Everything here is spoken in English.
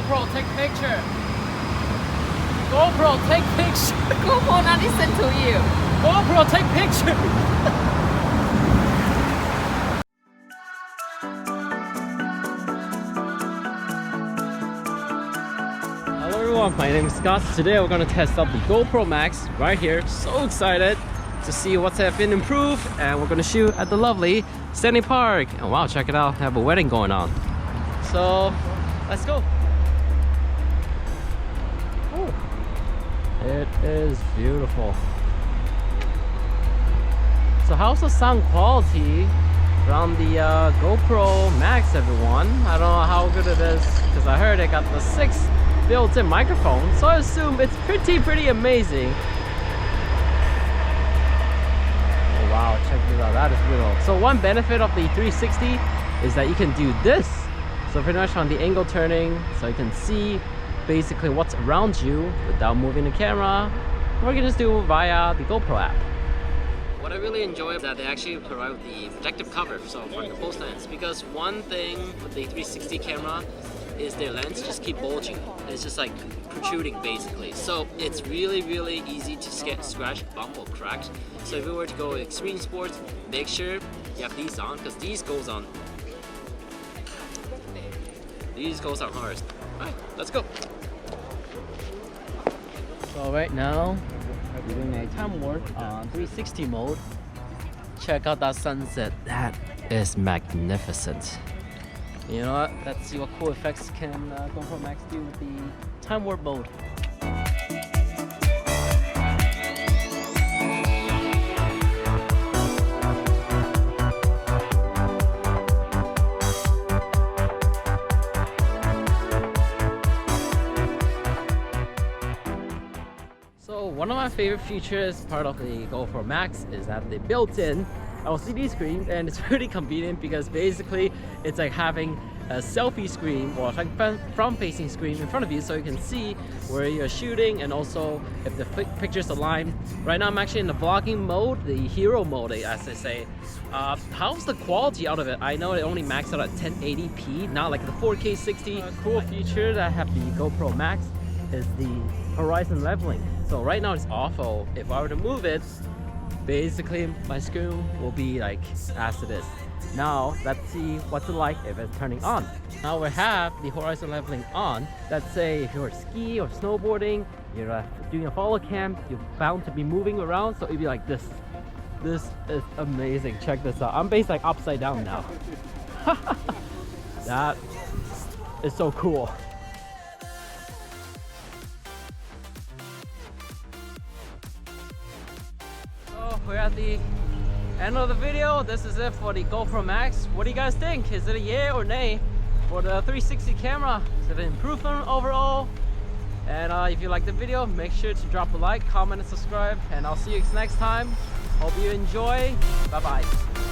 GoPro, take picture. GoPro, take picture. GoPro not listen to you. GoPro, take picture. Hello everyone, my name is Scott. Today we're going to test out the GoPro MAX right here. So excited to see what's been improved, and we're going to shoot at the lovely Stanley Park. And wow, check it out, they have a wedding going on. So let's go. Oh, it is beautiful. So how's the sound quality from the GoPro MAX, everyone? I don't know how good it is because I heard it got the 6 built-in microphone, so I assume it's pretty amazing. Oh wow, check this out, that is beautiful. So one benefit of the 360 is that you can do this. So pretty much on the angle turning, so you can see basically what's around you without moving the camera, or you can just do it via the GoPro app. What I really enjoy is that they actually provide the protective cover, so for the post lens, because one thing with the 360 camera is their lens just keep bulging. It's just like protruding basically. So it's really easy to get scratched, bump, or cracked. So if you were to go extreme sports, make sure you have these on, because these goes on. These goes on hard. Alright, let's go. So right now, we're doing a time warp on 360 mode. Check out that sunset. That is magnificent. You know what? Let's see what cool effects can GoPro MAX do with the time warp mode. So one of my favorite features, part of the GoPro MAX, is that they built in LCD screen, and it's pretty convenient because basically it's like having a selfie screen or like front-facing screen in front of you, so you can see where you're shooting and also if the pictures align. Right now I'm actually in the vlogging mode, the hero mode as they say. How's the quality out of it? I know it only maxed out at 1080p, not like the 4K 60. A cool feature that I have the GoPro MAX is the horizon leveling. So right now it's awful. If I were to move it, basically my screen will be like as it is. Now let's see what's it like if it's turning on. Now we have the horizon leveling on. Let's say if you're ski or snowboarding, you're doing a follow cam, you're bound to be moving around, so it'd be like this. This is amazing. Check this out. I'm based like upside down now. That is so cool. We're at the end of the video. This is it for the GoPro MAX. What do you guys think? Is it a yay or nay for the 360 camera? Is it an improvement overall? And if you like the video, make sure to drop a like, comment, and subscribe. And I'll see you next time. Hope you enjoy. Bye bye.